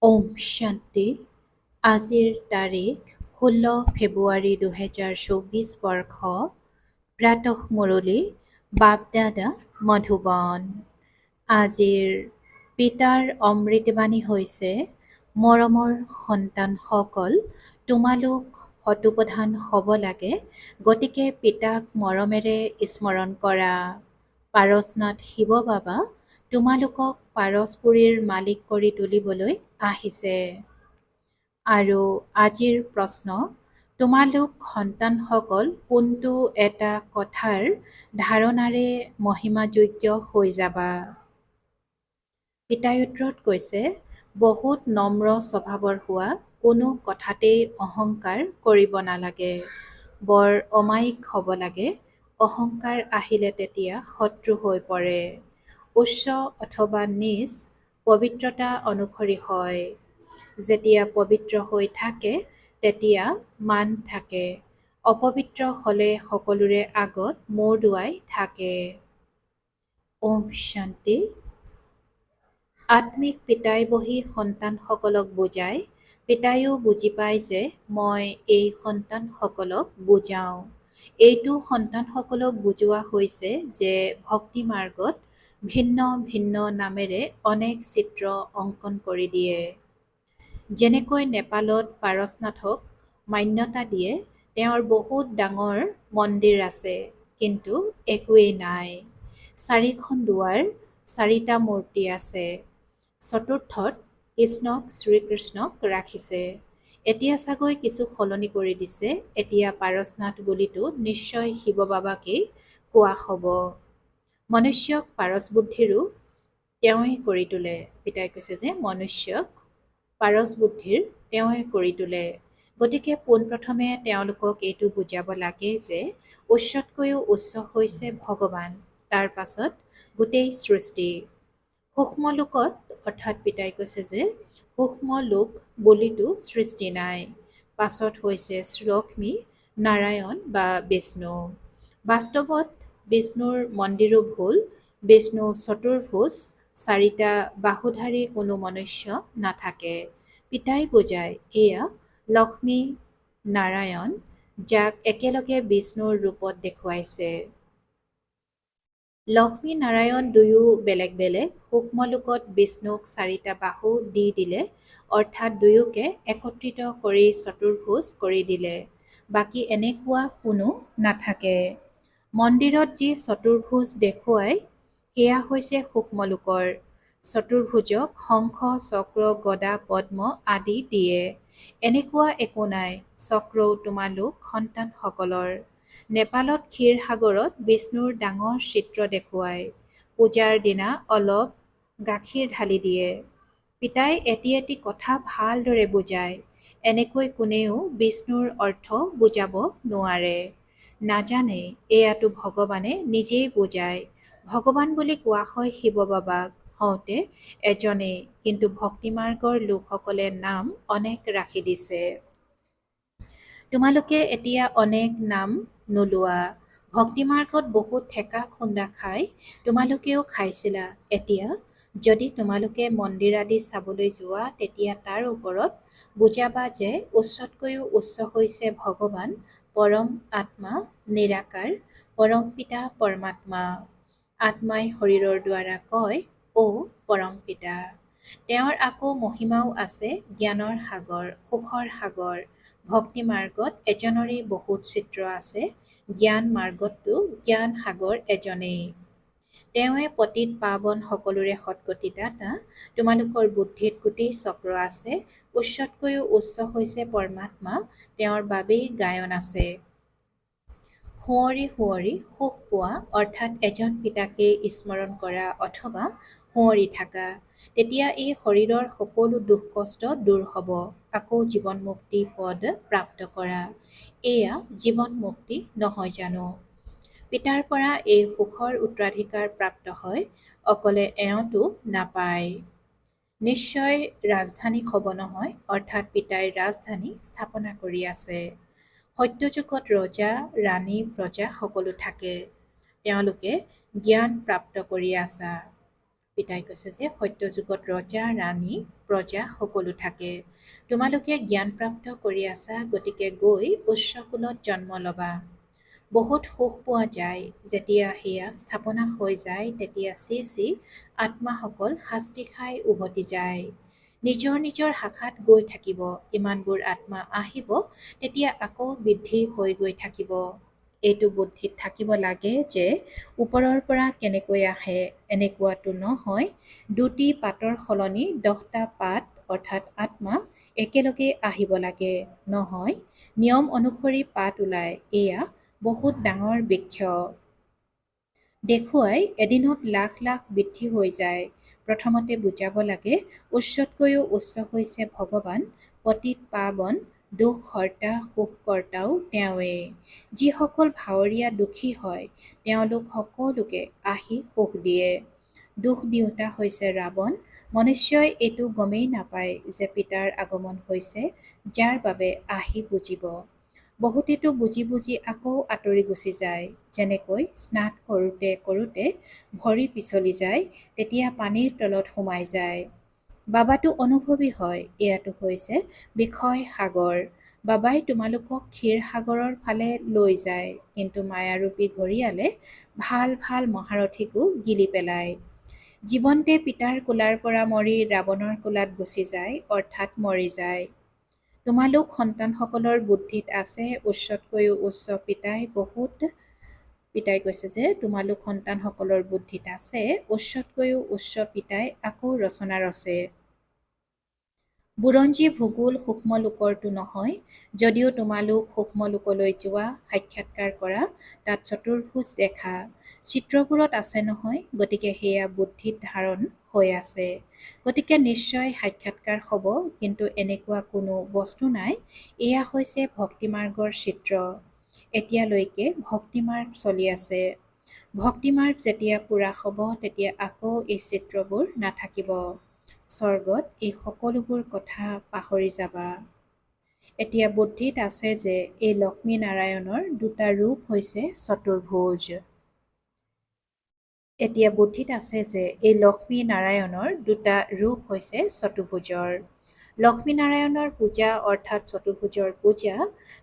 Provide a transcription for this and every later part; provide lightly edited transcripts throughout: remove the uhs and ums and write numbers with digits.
ওম শান্তি। আজিৰ তাৰিখ 16 ফেব্ৰুৱাৰী 2024 বৰ্ষ। প্ৰাতঃ মুৰলী বাপদাদা মধুবন। আজিৰ পিতাৰ অমৃতবাণী হৈছে, মৰমৰ সন্তানসকল, তোমালোক শতপ্ৰধান হ'ব লাগে, গতিকে পিতাক মৰমেৰে স্মৰণ কৰা। পাৰসনাথ শিৱ বাবা তোমালোকক পাৰসপুৰীৰ মালিক কৰি তুলিবলৈ আহিছে। আৰু আজিৰ প্ৰশ্ন, তোমালোক সন্তানসকল কোনটো এটা কথাৰ ধাৰণাৰে মহিমাযোগ্য হৈ যাবা? পিতাই উত্তৰত কৈছে, বহুত নম্ৰ স্বভাৱৰ হোৱা, কোনো কথাতেই অহংকাৰ কৰিব নালাগে, বৰ অমায়িক হ'ব লাগে। অহংকাৰ আহিলে তেতিয়া শত্ৰু হৈ পৰে। উচ্চ অথবা নীচ পবিত্ৰতা অনুসৰি হয়। যেতিয়া পবিত্ৰ হৈ থাকে তেতিয়া মান থাকে, অপবিত্ৰ হ'লে সকলোৰে আগত মূৰ দোৱাই থাকে। ওম শান্তি। আত্মিক পিতাই বহি সন্তানসকলক বুজায়। পিতাইও বুজি পায় যে মই এই সন্তানসকলক বুজাওঁ। এইটো সন্তানসকলক বুজোৱা হৈছে যে ভক্তি মাৰ্গত ভিন্ন ভিন্ন নামেৰে অনেক চিত্ৰ অংকন কৰি দিয়ে। যেনেকৈ নেপালত পাৰসনাথক মান্যতা দিয়ে, তেওঁৰ বহুত ডাঙৰ মন্দিৰ আছে, কিন্তু একোৱেই নাই। 4খন দুৱাৰ, 4টা মূৰ্তি আছে। চতুৰ্থত কৃষ্ণক শ্ৰীকৃষ্ণক ৰাখিছে। এতিয়া চাগৈ কিছু সলনি কৰি দিছে, এতিয়া পাৰসনাথ বুলিতো নিশ্চয় শিৱ বাবাকেই কোৱা হ'ব। মনুষ্যক পাৰস বুদ্ধিৰো তেওঁৱে কৰি তোলে। পিতাই কৈছে যে মনুষ্যক পাৰস বুদ্ধিৰ তেওঁৱে কৰি তোলে। গতিকে পোনপ্ৰথমে তেওঁলোকক এইটো বুজাব লাগে যে উচ্চতকৈও উচ্চ হৈছে ভগৱান, তাৰ পাছত গোটেই সৃষ্টি। সূক্ষ্ম লোকত, অৰ্থাৎ পিতাই কৈছে যে সূক্ষ্ম লোক বুলিতো সৃষ্টি নাই। পাছত হৈছে লক্ষ্মী, নাৰায়ণ বা বিষ্ণু। বাস্তৱত বিষ্ণুৰ মন্দিৰো ভুল। বিষ্ণু চতুৰ্ভুজ, 4টা বাহুধাৰী কোনো মনুষ্য নাথাকে। পিতাই বুজায়, এয়া লক্ষ্মী নাৰায়ণ, যাক একেলগে বিষ্ণুৰ ৰূপত দেখুৱাইছে। লক্ষ্মী নাৰায়ণ দুয়ো বেলেগ বেলেগ। সূক্ষ্ম লোকত বিষ্ণুক 4টা বাহু দি দিলে, অৰ্থাৎ দুয়োকে একত্ৰিত কৰি চতুৰ্ভুজ কৰি দিলে। বাকী এনেকুৱা কোনো নাথাকে। মন্দিৰত যি চতুৰ্ভুজ দেখুৱায় সেয়া হৈছে সূক্ষ্ম লোকৰ। চতুৰ্ভুজক শংখ, চক্ৰ, গদা, পদ্ম আদি দিয়ে। এনেকুৱা একো নাই। চক্ৰও তোমালোক সন্তানসকলৰ। নেপালত ক্ষীৰসাগৰত বিষ্ণুৰ ডাঙৰ চিত্ৰ দেখুৱায়। পূজাৰ দিনা অলপ গাখীৰ ঢালি দিয়ে। পিতাই এটি এটি কথা ভালদৰে বুজায়। এনেকৈ কোনেও বিষ্ণুৰ অৰ্থ বুজাব নোৱাৰে। নাজানে, এয়াতো ভগৱানে নিজেই বুজায়। ভগৱান বুলি কোৱা হয় শিৱ বাবাক, হওঁতে এজনেই, কিন্তু ভক্তিমাৰ্গৰ লোকসকলে নাম অনেক ৰাখি দিছে। তোমালোকে এতিয়া অনেক নাম নোলোৱা। ভক্তিমাৰ্গত বহুত ঠেকা খুন্দা খাই তোমালোকেও খাইছিলা। এতিয়া যদি তোমালোকে মন্দিৰ আদি চাবলৈ যোৱা, তেতিয়া তাৰ ওপৰত বুজাবা যে উচ্চতকৈও উচ্চ হৈছে ভগৱান, পৰম আত্মা, নিৰাকাৰ, পৰম পিতা পৰমাত্মা। আত্মাই শৰীৰৰ দ্বাৰা কয়, অ' পৰম পিতা। তেওঁৰ আকৌ মহিমাও আছে, জ্ঞানৰ সাগৰ, সুখৰ সাগৰ। ভক্তি মাৰ্গত এজনৰেই বহুত চিত্ৰ আছে, জ্ঞান মাৰ্গততো জ্ঞান সাগৰ এজনেই। তেওঁৱে পতিত পাৱন সকলোৰে সদ্গতি দাতা। তোমালোকৰ বুদ্ধিত গোটেই চক্ৰ আছে। উচ্চতকৈও উচ্চ হৈছে পৰমাত্মা, তেওঁৰ বাবেই গায়ন আছে। সুঁৱৰি সুঁৱৰি সুখ পোৱা, অৰ্থাৎ এজন পিতাকেই স্মৰণ কৰা অথবা সুঁৱৰি থাকা। তেতিয়া এই শৰীৰৰ সকলো দুখ কষ্ট দূৰ হ'ব। আকৌ জীৱন মুক্তি পদ প্ৰাপ্ত কৰা। এয়া জীৱন মুক্তি নহয় জানো? পিতাৰ পৰা এই সুখৰ উত্তৰাধিকাৰ প্ৰাপ্ত হয়, অকলে এওঁতো নাপায়। নিশ্চয় ৰাজধানী হ'ব নহয়, অৰ্থাৎ পিতাই ৰাজধানী স্থাপনা কৰি আছে। সত্যযুগত ৰজা, ৰাণী, প্ৰজা সকলো থাকে। তেওঁলোকে জ্ঞান প্ৰাপ্ত কৰি আছা। পিতাই কৈছে যে সত্য যুগত ৰজা ৰাণী প্ৰজা সকলো থাকে। তোমালোকে জ্ঞান প্ৰাপ্ত কৰি আছা, গতিকে গৈ উচ্চ কুলত জন্ম ল'বা। বহুত সুখ পোৱা যায়। যেতিয়া সেয়া স্থাপনা হৈ যায় তেতিয়া চি আত্মাসকল শাস্তি খাই উভতি যায়। নিজৰ নিজৰ শাখাত গৈ থাকিব। ইমানবোৰ আত্মা আহিব, তেতিয়া আকৌ বৃদ্ধি হৈ গৈ থাকিব। এইটো বুদ্ধিত থাকিব লাগে যে ওপৰৰ পৰা কেনেকৈ আহে, এনেকুৱাটো নহয়। দুটি পাতৰ সলনি 10টা পাত অৰ্থাৎ আত্মা একেলগে আহিব লাগে, নহয় নিয়ম অনুসৰি পাত ওলায়। এয়া বহুত ডাঙৰ বৃক্ষ দেখুৱাই এদিনত লাখ লাখ বৃদ্ধি হৈ যায়। প্ৰথমতে বুজাব লাগে উচ্চতকৈও উচ্চ হৈছে ভগৱান, পতিত পাৱন, দুখহৰ্তা সুখকৰ্তাও তেওঁৱেই। যিসকল ভাৱৰীয়া দুখী হয় তেওঁলোক সকলোকে আহি সুখ দিয়ে। দুখ দিওঁতা হৈছে ৰাৱণ। মনুষ্যই এইটো গমেই নাপায় যে পিতাৰ আগমন হৈছে, যাৰ বাবে আহি বুজিব। বহুতেতো বুজি বুজি আকৌ আঁতৰি গুচি যায়। যেনেকৈ স্নান কৰোঁতে কৰোঁতে ভৰি পিছলি যায়, তেতিয়া পানীৰ তলত সোমাই যায়। বাবাটো অনুভৱী হয়। এয়াটো হৈছে বিষয় সাগৰ। বাবাই তোমালোকক ক্ষীৰ সাগৰৰ ফালে লৈ যায়, কিন্তু মায়াৰূপী ঘঁৰিয়ালে ভাল ভাল মহাৰথীকো গিলি পেলায়। জীৱন্তে পিতাৰ কোলাৰ পৰা মৰি ৰাৱণৰ কোলাত গুচি যায়, অৰ্থাৎ মৰি যায়। তোমালোক সন্তানসকলৰ বুদ্ধিত আছে উচ্চতকৈও উচ্চ পিতাই পিতাই কৈছে যে তোমালোক সন্তানসকলৰ বুদ্ধিত আছে উচ্চতকৈও উচ্চ পিতাই আকৌ ৰচনা ৰচে। বুৰঞ্জী ভূগোল সূক্ষ্মলোকৰটো নহয়। যদিও তোমালোক সূক্ষ্মলোকলৈ যোৱা, সাক্ষাৎকাৰ কৰা, তাত চতুৰ্ভুজ দেখা। চিত্ৰবোৰত আছে নহয়, গতিকে সেয়া বুদ্ধিত ধাৰণ হৈ আছে। গতিকে নিশ্চয় সাক্ষাৎকাৰ হ'ব, কিন্তু এনেকুৱা কোনো বস্তু নাই। এয়া হৈছে ভক্তিমাৰ্গৰ চিত্ৰ। এতিয়ালৈকে ভক্তিমাৰ্গ চলি আছে। ভক্তিমাৰ্গ যেতিয়া পূৰা হ'ব, তেতিয়া আকৌ এই চিত্ৰবোৰ নাথাকিব। স্বৰ্গত এই সকলোবোৰ কথা পাহৰি যাবা। এতিয়া বুদ্ধিত আছে যে এই লক্ষ্মী নাৰায়ণৰ দুটা ৰূপ হৈছে চতুৰ্ভুজ। এতিয়া বুদ্ধিত আছে যে এই লক্ষ্মী নাৰায়ণৰ দুটা ৰূপ হৈছে চতুৰ্ভুজৰ। লক্ষ্মী নাৰায়ণৰ পূজা অৰ্থাৎ চতুৰ্ভুজৰ পূজা,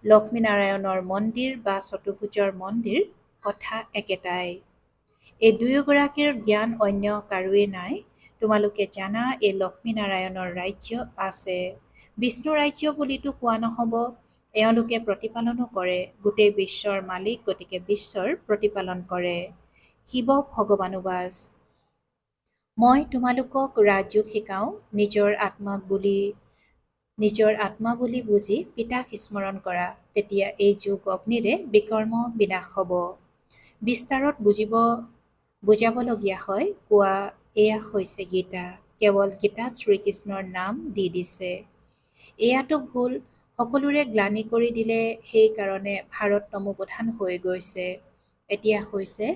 লক্ষ্মী নাৰায়ণৰ মন্দিৰ বা চতুৰ্ভুজৰ মন্দিৰ কথা একেটাই। এই দুয়োগৰাকীৰ জ্ঞান অন্য কাৰোৱেই নাই। তোমালোকে জানা এই লক্ষ্মী নাৰায়ণৰ ৰাজ্য আছে। বিষ্ণু ৰাজ্য বুলিতো কোৱা নহ'ব। এওঁলোকে প্ৰতিপালনো কৰে। গোটেই বিশ্বৰ মালিক, গতিকে বিশ্বৰ প্ৰতিপালন কৰে। শিৱ ভগৱানুবাজ। মই তোমালোকক ৰাজযোগ শিকাওঁ। নিজৰ আত্মা বুলি বুজি পিতাক স্মৰণ কৰা, তেতিয়া এই যোগ অগ্নিৰে বিকৰ্ম বিনাশ হ'ব। বিস্তাৰত বুজাবলগীয়া হয় কোৱা। এয়া হৈছে গীতা। কেৱল গীতাত শ্ৰীকৃষ্ণৰ নাম দি দিছে। এয়াতো ভুল। সকলোৰে গ্লানি কৰি দিলে, সেইকাৰণে ভাৰত তমোপ্ৰধান হৈ গৈছে। এতিয়া হৈছে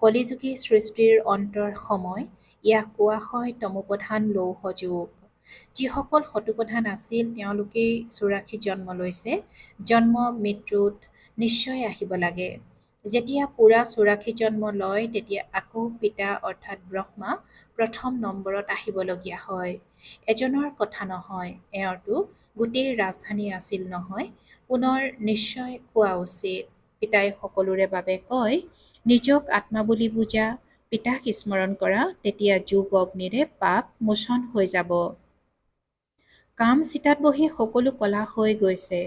কলিযুগী সৃষ্টিৰ অন্তৰ সময়। ইয়াক কোৱা হয় তমোপ্ৰধান লৌহ যুগ। যিসকল শতোপ্ৰধান আছিল তেওঁলোকেই 84 জন্ম লৈছে। জন্ম মৃত্যুত নিশ্চয় আহিব লাগে। যেতিয়া পূৰা 84 জন্ম লয়, তেতিয়া আকৌ পিতা অৰ্থাৎ ব্ৰহ্মা প্ৰথম নম্বৰত আহিবলগীয়া হয়। এজনৰ কথা নহয়, এওঁৰতো গোটেই ৰাজধানী আছিল নহয়। পুনৰ নিশ্চয় হোৱা উচিত। পিতাই সকলোৰে বাবে কয়, নিজক আত্মা বুলি বুজা, পিতাক স্মৰণ কৰা, তেতিয়া যোগ অগ্নিৰে পাপ মোচন হৈ যাব। কাম চিতাত বহি সকলো কলা হৈ গৈছে।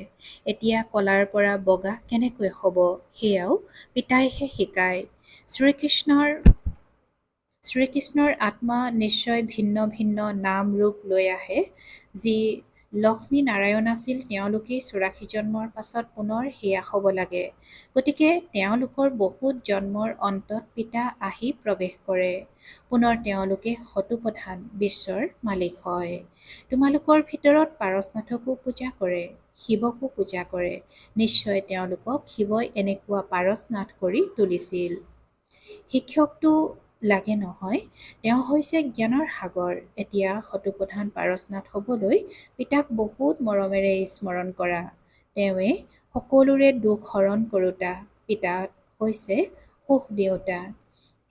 এতিয়া কলাৰ পৰা বগা কেনেকৈ হ'ব, সেয়াও পিতাইহে শিকায়। শ্ৰীকৃষ্ণৰ আত্মা নিশ্চয় ভিন্ন ভিন্ন নাম ৰূপ লৈ আহে। যি লক্ষ্মী নাৰায়ণ আছিল তেওঁলোকেই 84 জন্মৰ পাছত পুনৰ সেয়া হ'ব লাগে। গতিকে তেওঁলোকৰ বহুত জন্মৰ অন্তত পিতা আহি প্ৰৱেশ কৰে। পুনৰ তেওঁলোকে শতোপ্ৰধান, বিশ্বৰ মালিক হয়। তোমালোকৰ ভিতৰত পাৰসনাথকো পূজা কৰে, শিৱকো পূজা কৰে। নিশ্চয় তেওঁলোকক শিৱই এনেকুৱা পাৰসনাথ কৰি তুলিছিল। শিক্ষকটো লাগে নহয়, তেওঁ হৈছে জ্ঞানৰ সাগৰ। এতিয়া শতোপ্ৰধান পাৰসনাথ হ'বলৈ পিতাক বহুত মৰমেৰে স্মৰণ কৰা। তেওঁৱেই সকলোৰে দুখ হৰণ কৰোঁতা। পিতা হৈছে সুখ দিওঁতা।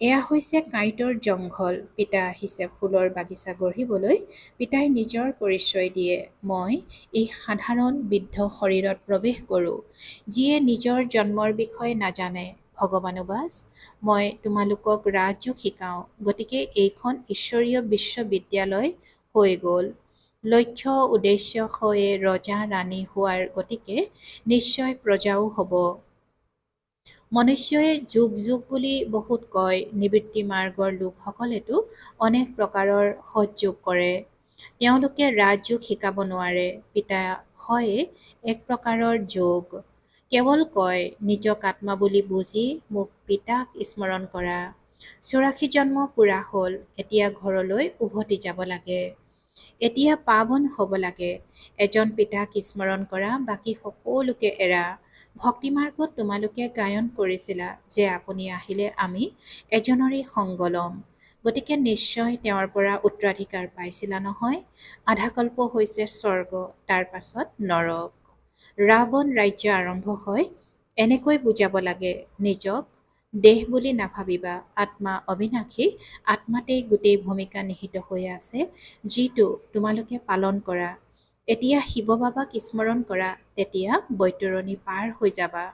এয়া হৈছে কাঁইটৰ জংঘল। পিতা আহিছে ফুলৰ বাগিচা গঢ়িবলৈ। পিতাই নিজৰ পৰিচয় দিয়ে, মই এই সাধাৰণ বৃদ্ধ শৰীৰত প্ৰৱেশ কৰোঁ, যিয়ে নিজৰ জন্মৰ বিষয়ে নাজানে। ভগৱানোবাজ, মই তোমালোকক ৰাজযোগ শিকাওঁ, গতিকে এইখন ঈশ্বৰীয় বিশ্ববিদ্যালয় হৈ গ'ল। লক্ষ্য উদ্দেশ্য হৈয়ে ৰজা ৰাণী হোৱাৰ, গতিকে নিশ্চয় প্ৰজাও হ'ব। মনুষ্যই যুগ যুগ বুলি বহুত কয়, নিবৃত্তি মাৰ্গৰ লোকসকলেতো অনেক প্ৰকাৰৰ সৎযোগ কৰে। তেওঁলোকে ৰাজযোগ শিকাব নোৱাৰে। পিতা হয়ে এক প্ৰকাৰৰ যোগ। কেৱল কয়, নিজক আত্মা বুলি বুজি মোক পিতাক স্মৰণ কৰা। 84 জন্ম পূৰা হ'ল, এতিয়া ঘৰলৈ উভতি যাব লাগে। এতিয়া পাৱন হ'ব লাগে। এজন পিতাক স্মৰণ কৰা, বাকী সকলোকে এৰা। ভক্তিমাৰ্গত তোমালোকে গায়ন কৰিছিলা যে আপুনি আহিলে আমি এজনৰে সংগ ল'ম। গতিকে নিশ্চয় তেওঁৰ পৰা উত্তৰাধিকাৰ পাইছিলা নহয়। আধাকল্প হৈছে স্বৰ্গ, তাৰ পাছত নৰক। ৰাৱণ ৰাজ্য আৰম্ভ হয়। এনেকৈ বুজাব লাগে, নিজক দেহ বুলি নাভাবিবা, আত্মা অবিনাশী। আত্মাতেই গোটেই ভূমিকা নিহিত হৈ আছে, যিটো তোমালোকে পালন কৰা। এতিয়া শিৱ বাবাক স্মৰণ কৰা, তেতিয়া বৈতৰণী পাৰ হৈ যাবা।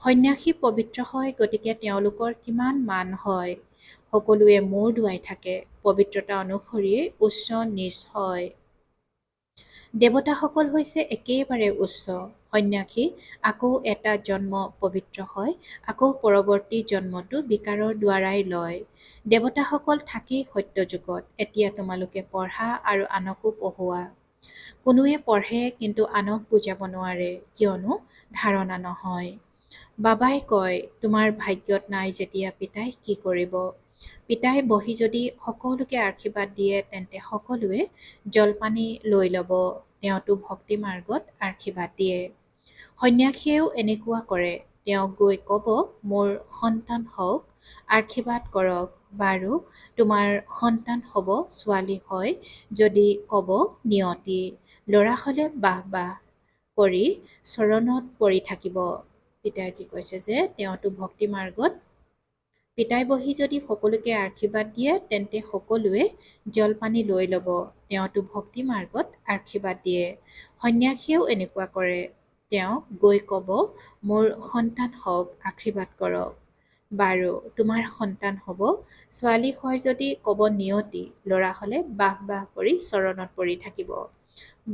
সন্ন্যাসী পবিত্ৰ হয়, গতিকে তেওঁলোকৰ কিমান মান হয়। সকলোৱে মূৰ দোৱাই থাকে। পবিত্ৰতা অনুসৰিয়ে উচ্চ নীচ হয়। দেৱতাসকল হৈছে একেবাৰে উচ্চ। সন্ন্যাসী আকৌ এটা জন্ম পবিত্ৰ হয়, আকৌ পৰৱৰ্তী জন্মটো বিকাৰৰ দ্বাৰাই লয়। দেৱতাসকল থাকেই সত্যযুগত। এতিয়া তোমালোকে পঢ়া আৰু আনকো পঢ়োৱা। কোনোৱে পঢ়ে কিন্তু আনক বুজাব নোৱাৰে, কিয়নো ধাৰণা নহয়। বাবাই কয়, তোমাৰ ভাগ্যত নাই যেতিয়া পিতাই কি কৰিব? পিতাই বহি যদি সকলোকে আশীৰ্বাদ দিয়ে, তেন্তে সকলোৱে জলপানী লৈ ল'ব। তেওঁতো ভক্তি মাৰ্গত আশীৰ্বাদ দিয়ে। সন্ন্যাসীয়েও এনেকুৱা কৰে। তেওঁ গৈ ক'ব, মোৰ সন্তান হওক, আশীৰ্বাদ কৰক। বাৰু, তোমাৰ সন্তান হ'ব, ছোৱালী হয় যদি ক'ব নিয়তি, ল'ৰা হ'লে বাহ বাহ কৰি চৰণত পৰি থাকিব। পিতাজী কৈছে যে তেওঁতো ভক্তি মাৰ্গত। পিতাই বহি যদি সকলোকে আশীৰ্বাদ দিয়ে, তেন্তে সকলোৱে জলপানী লৈ ল'ব। তেওঁতো ভক্তি মাৰ্গত আশীৰ্বাদ দিয়ে। সন্ন্যাসীয়েও এনেকুৱা কৰে। তেওঁ গৈ ক'ব, মোৰ সন্তান হওক, আশীৰ্বাদ কৰক। বাৰু, তোমাৰ সন্তান হ'ব, ছোৱালী হয় যদি ক'ব নিয়তি, ল'ৰা হ'লে বাহ বাহ কৰি চৰণত পৰি থাকিব।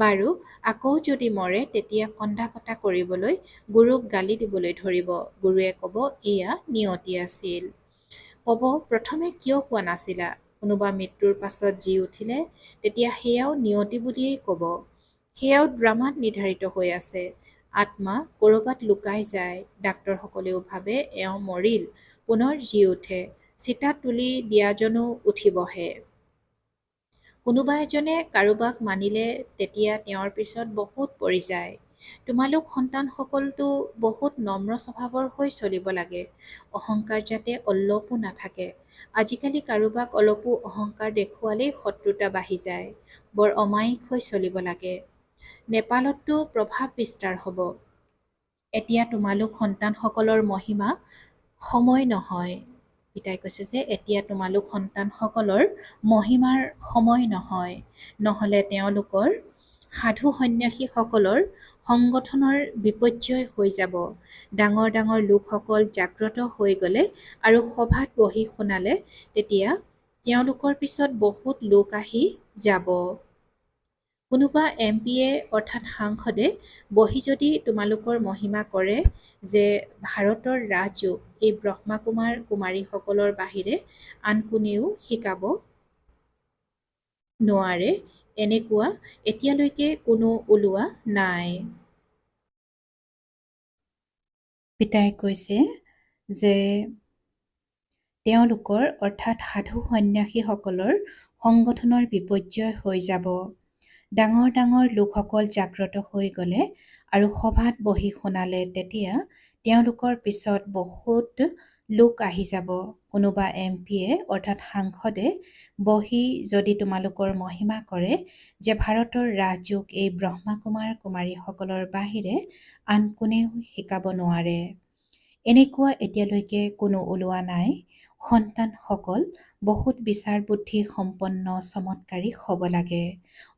বাৰু, আকৌ যদি মৰে, তেতিয়া কন্দা কটা কৰিবলৈ, গুৰুক গালি দিবলৈ ধৰিব। গুৰুৱে ক'ব, এয়া নিয়তি আছিল। ক'ব, প্ৰথমে কিয় কোৱা নাছিলা? কোনোবা মৃত্যুৰ পাছত জি উঠিলে, তেতিয়া সেয়াও নিয়তি বুলিয়েই ক'ব। সেয়াও ড্ৰামাত নিৰ্ধাৰিত হৈ আছে। আত্মা ক'ৰবাত লুকাই যায়। ডাক্তৰসকলেও ভাবে এওঁ মৰিল, পুনৰ জি উঠে। চিতাত তুলি দিয়াজনো উঠিবহে। কোনোবা এজনে কাৰোবাক মানিলে, তেতিয়া তেওঁৰ পিছত বহুত পৰি যায়। তোমালোক সন্তানসকলতো বহুত নম্ৰ স্বভাৱৰ হৈ চলিব লাগে। অহংকাৰ যাতে অলপো নাথাকে। আজিকালি কাৰোবাক অলপো অহংকাৰ দেখুৱালেই শত্ৰুতা বাঢ়ি যায়। বৰ অমায়িক হৈ চলিব লাগে। নেপালততো প্ৰভাৱ বিস্তাৰ হ'ব। এতিয়া তোমালোক সন্তানসকলৰ মহিমা সময় নহয়। পিতাই কৈছে যে এতিয়া তোমালোক সন্তানসকলৰ মহিমাৰ সময় নহয়, নহ'লে তেওঁলোকৰ সাধু সন্ন্যাসীসকলৰ সংগঠনৰ বিপৰ্যয় হৈ যাব। ডাঙৰ ডাঙৰ লোকসকল জাগ্ৰত হৈ গ'লে আৰু সভাত বহি শুনালে, তেতিয়া তেওঁলোকৰ পিছত বহুত লোক আহি যাব। কোনোবা MP অৰ্থাৎ সাংসদে বহি যদি তোমালোকৰ মহিমা কৰে যে ভাৰতৰ ৰাজযোগ এই ব্ৰহ্মাকুমাৰ কুমাৰীসকলৰ বাহিৰে আন কোনেও শিকাব নোৱাৰে, এনেকুৱা এতিয়ালৈকে কোনো ওলোৱা নাই। পিতাই কৈছে যে তেওঁলোকৰ অৰ্থাৎ সাধু সন্ন্যাসীসকলৰ সংগঠনৰ বিপৰ্যয় হৈ যাব। ডাঙৰ ডাঙৰ লোকসকল জাগ্ৰত হৈ গ'লে আৰু সভাত বহি শুনালে, তেতিয়া তেওঁলোকৰ পিছত বহুত লোক আহি যাব। কোনোবা MP অৰ্থাৎ সাংসদে বহি যদি তোমালোকৰ মহিমা কৰে যে ভাৰতৰ ৰাজযোগ এই ব্ৰহ্মাকুমাৰ কুমাৰীসকলৰ বাহিৰে আন কোনেও শিকাব নোৱাৰে, এনেকুৱা এতিয়ালৈকে কোনো ওলোৱা নাই। সন্তানসকল বহুত বিচাৰ বুদ্ধি সম্পন্ন চমৎকাৰী হ'ব লাগে।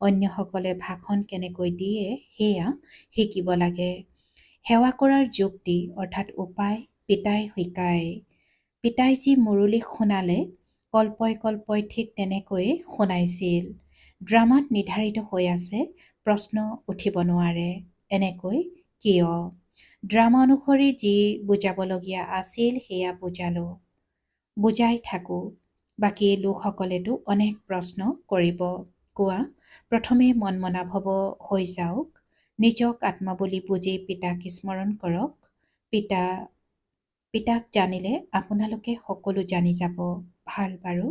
অন্যসকলে ভাষণ কেনেকৈ দিয়ে সেয়া শিকিব লাগে। সেৱা কৰাৰ যুক্তি অৰ্থাৎ উপায় পিতাই শিকায়। পিতাই যি মুৰলী শুনালে কল্পই কল্পই ঠিক তেনেকৈয়ে শুনাইছিল। ড্ৰামাত নিৰ্ধাৰিত হৈ আছে, প্ৰশ্ন উঠিব নোৱাৰে। এনেকৈ কিয়? ড্ৰামা অনুসৰি যি বুজাবলগীয়া আছিল সেয়া বুজালো, বুজাই থাকোঁ। বাকী লোকসকলেতো অনেক প্ৰশ্ন কৰিব। কোৱা, প্ৰথমে মনমনাভৱ হৈ যাওক। নিজক আত্মা বুলি বুজি পিতাক স্মৰণ কৰক। পিতাক জানিলে আপোনালোকে সকলো জানি যাব। ভাল বাৰু।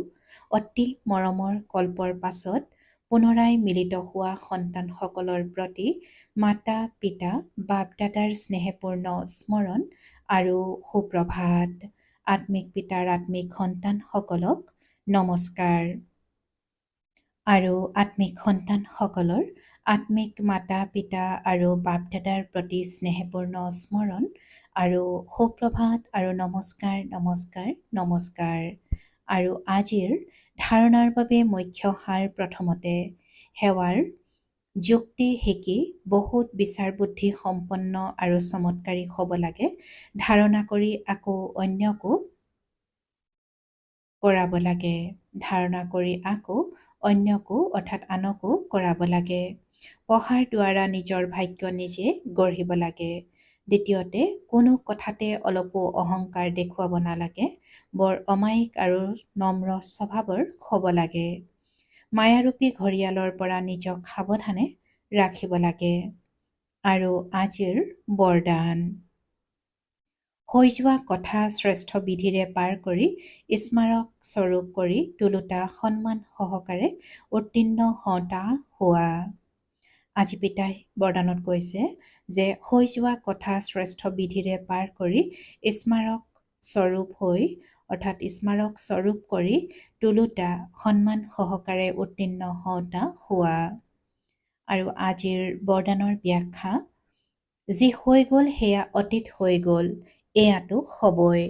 অতি মৰমৰ কল্পৰ পাছত পুনৰাই মিলিত হোৱা সন্তানসকলৰ প্ৰতি মাতা পিতা বাপ দাদাৰ স্নেহপূৰ্ণ স্মৰণ আৰু সুপ্ৰভাত। আত্মিক পিতাৰ আত্মিক সন্তানসকলক নমস্কাৰ। আৰু আত্মিক সন্তানসকলৰ আত্মিক মাতা পিতা আৰু বাপ দাদাৰ প্ৰতি স্নেহপূৰ্ণ স্মৰণ আৰু সুপ্ৰভাত আৰু নমস্কাৰ নমস্কাৰ নমস্কাৰ। আৰু আজিৰ ধাৰণাৰ বাবে মুখ্য সাৰ প্ৰথমতে সেৱাৰ যুক্তি শিকি বহুত বিচাৰ বুদ্ধি সম্পন্ন আৰু চমৎকাৰী হ'ব লাগে। ধাৰণা কৰি আকৌ অন্যকো কৰাব লাগে। ধাৰণা কৰি আকৌ অন্যকো অৰ্থাৎ আনকো কৰাব লাগে। পঢ়াৰ দ্বাৰা নিজৰ ভাগ্য নিজে গঢ়িব লাগে। দ্বিতীয়তে কোনো কথাতে অলপো অহংকাৰ দেখুৱাব নালাগে। বৰ অমায়িক আৰু নম্ৰ স্বভাৱৰ হ'ব লাগে। মায়াৰূপী ঘৰিয়ালৰ পৰা নিজক সাৱধানে ৰাখিব লাগে। আৰু আজিৰ বৰদান। হৈ যোৱা কথা শ্ৰেষ্ঠ বিধিৰে পাৰ কৰি স্মাৰক স্বৰূপ কৰি তোলোতা সন্মান সহকাৰে উত্তীৰ্ণ হওঁতা হোৱা। আজি পিতাই বৰদানত কৈছে যে হৈ যোৱা কথা শ্ৰেষ্ঠ বিধিৰে পাৰ কৰি স্মাৰক স্বৰূপ হৈ অৰ্থাৎ স্মাৰক স্বৰূপ কৰি তোলোতা সন্মান সহকাৰে উত্তীৰ্ণ হওঁতা হোৱা। আৰু আজিৰ বৰদানৰ ব্যাখ্যা, যি হৈ গ'ল সেয়া অতীত হৈ গ'ল, এয়াতো হ'বই।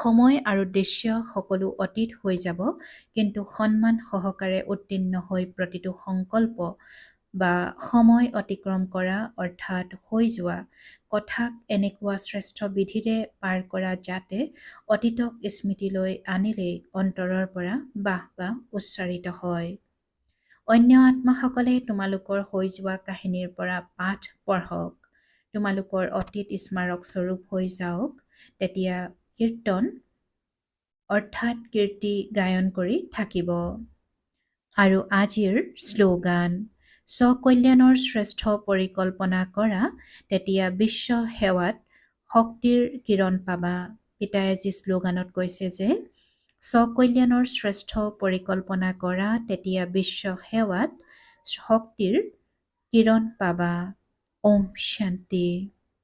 সময় আৰু দৃশ্য সকলো অতীত হৈ যাব, কিন্তু সন্মান সহকাৰে উত্তীৰ্ণ হৈ প্ৰতিটো সংকল্প বা সময় অতিক্ৰম কৰা অৰ্থাৎ হৈ যোৱা কথাক এনেকুৱা শ্ৰেষ্ঠ বিধিৰে পাৰ কৰা যাতে অতীতক স্মৃতিলৈ আনিলেই অন্তৰৰ পৰা বাহ বাহ উচ্চাৰিত হয়। অন্য আত্মাসকলে তোমালোকৰ হৈ যোৱা কাহিনীৰ পৰা পাঠ পঢ়ক। তোমালোকৰ অতীত স্মাৰক স্বৰূপ হৈ যাওক। তেতিয়া কীৰ্তন অৰ্থাৎ কীৰ্তি গায়ন কৰি থাকিব। আৰু আজিৰ শ্লোগান, স্বকল্যাণৰ শ্ৰেষ্ঠ পৰিকল্পনা কৰা, তেতিয়া বিশ্ব সেৱাত শক্তিৰ কিৰণ পাবা। পিতাই আজি শ্লোগানত কৈছে যে স্বকল্যাণৰ শ্ৰেষ্ঠ পৰিকল্পনা কৰা, তেতিয়া বিশ্ব সেৱাত শক্তিৰ কিৰণ পাবা। ওম শান্তি।